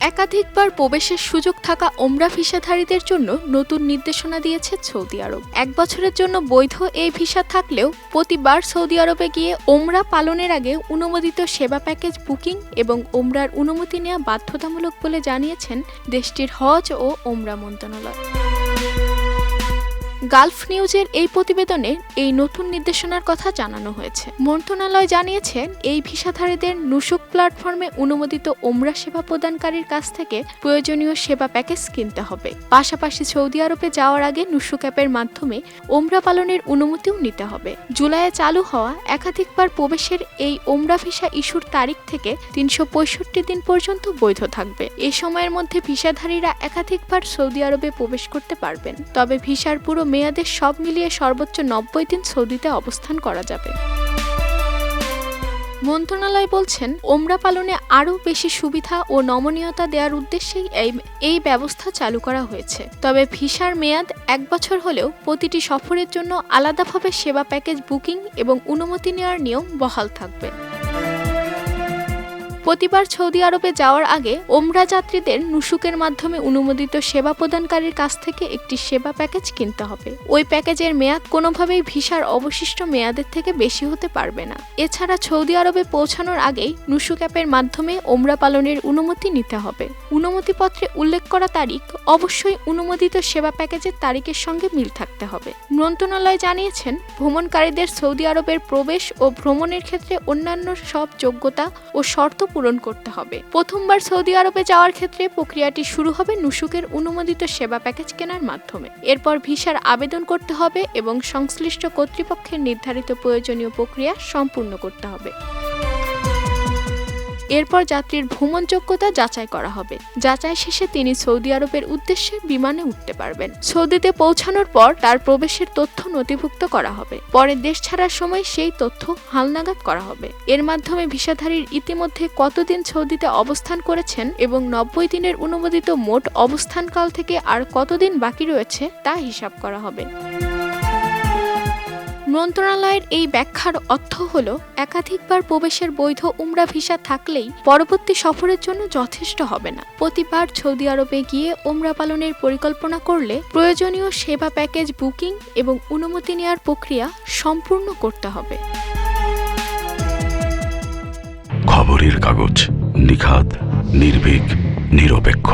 একাধিকবার প্রবেশের সুযোগ থাকা ওমরা ভিসাধারীদের জন্য নতুন নির্দেশনা দিয়েছে সৌদি আরব। 1 বছরের জন্য বৈধ এই ভিসা থাকলেও প্রতিবার সৌদি আরবে গিয়ে ওমরা পালনের আগে অনুমোদিত সেবা প্যাকেজ বুকিং এবং ওমরার অনুমতি নেওয়া বাধ্যতামূলক বলে জানিয়েছেন দেশটির হজ ও ওমরা মন্ত্রণালয়। গালফ নিউজের এই প্রতিবেদনে এই নতুন নির্দেশনার কথা জানানো হয়েছে। মন্ত্রণালয় জানিয়েছে, এই ভিসাধারীদের নুসুক প্ল্যাটফর্মে অনুমোদিত ওমরা সেবা প্রদানকারীর কাছ থেকে প্রয়োজনীয় সেবা প্যাকেজ কিনতে হবে। পাশাপাশি সৌদি আরবে যাওয়ার আগে নুসুক অ্যাপের মাধ্যমে ওমরা পালনের অনুমতিও নিতে হবে। জুলাইয়ে চালু হওয়া একাধিকবার প্রবেশের এই ওমরা ভিসা ইস্যুর তারিখ থেকে 365 দিন পর্যন্ত বৈধ থাকবে। এই সময়ের মধ্যে ভিসাধারীরা একাধিকবার সৌদি আরবে প্রবেশ করতে পারবেন। তবে ভিসার পুরো মেয়াদে সব মিলিয়ে সর্বোচ্চ 90 দিন সৌদিতে অবস্থান করা যাবে। মন্ত্রণালয় বলছেন, ওমরা পালনে আরও বেশি সুবিধা ও নমনীয়তা দেওয়ার উদ্দেশ্যেই এই ব্যবস্থা চালু করা হয়েছে। তবে ভিসার মেয়াদ 1 বছর হলেও প্রতিটি সফরের জন্য আলাদাভাবে সেবা প্যাকেজ বুকিং এবং অনুমতি নেওয়ার নিয়ম বহাল থাকবে। প্রতিবার সৌদি আরবে যাওয়ার আগে ওমরা যাত্রীদের নুসুকের মাধ্যমে অনুমোদিত সেবা প্রদানকারীর কাছ থেকে একটি সেবা প্যাকেজ কিনতে হবে। ওই প্যাকেজের মেয়াদ কোনোভাবেই ভিসার অবশিষ্ট মেয়াদের থেকে বেশি হতে পারবে না। এছাড়া সৌদি আরবে পৌঁছানোর আগেই নুসুক অ্যাপের মাধ্যমে ওমরা পালনের অনুমতি নিতে হবে। অনুমতিপত্রে উল্লেখ করা তারিখ অবশ্যই অনুমোদিত সেবা প্যাকেজের তারিখের সঙ্গে মিল থাকতে হবে। মন্ত্রণালয় জানিয়েছেন, ভ্রমণকারীদের সৌদি আরবের প্রবেশ ও ভ্রমণের ক্ষেত্রে অন্যান্য সব যোগ্যতা ও শর্ত পূরণ করতে হবে। প্রথমবার সৌদি আরবে যাওয়ার ক্ষেত্রে প্রক্রিয়াটি শুরু হবে নুসুকের অনুমোদিত সেবা প্যাকেজ কেনার মাধ্যমে। এরপর ভিসার আবেদন করতে হবে এবং সংশ্লিষ্ট কর্তৃপক্ষের নির্ধারিত প্রয়োজনীয় প্রক্রিয়া সম্পূর্ণ করতে হবে। এরপর যাত্রীর ভ্রমণযোগ্যতা যাচাই করা হবে। যাচাই শেষে তিনি সৌদি আরবের উদ্দেশ্যে বিমানে উঠতে পারবেন। সৌদিতে পৌঁছানোর পর তার প্রবেশের তথ্য নথিভুক্ত করা হবে। পরে দেশ ছাড়ার সময় সেই তথ্য হালনাগাদ করা হবে। এর মাধ্যমে ভিসাধারীর ইতিমধ্যে কতদিন সৌদিতে অবস্থান করেছেন এবং 90 দিনের অনুমোদিত মোট অবস্থানকাল থেকে আর কতদিন বাকি রয়েছে তা হিসাব করা হবে। মন্ত্রণালয়ের এই ব্যাখ্যার অর্থ হল, একাধিকবার প্রবেশের বৈধ উমরা ভিসা থাকলেই পরবর্তী সফরের জন্য যথেষ্ট হবে না। প্রতিবার সৌদি আরবে গিয়ে উমরা পালনের পরিকল্পনা করলে প্রয়োজনীয় সেবা প্যাকেজ বুকিং এবং অনুমতি নেওয়ার প্রক্রিয়া সম্পূর্ণ করতে হবে। খবরের কাগজ, নিখাত, নির্ভীক, নিরপেক্ষ।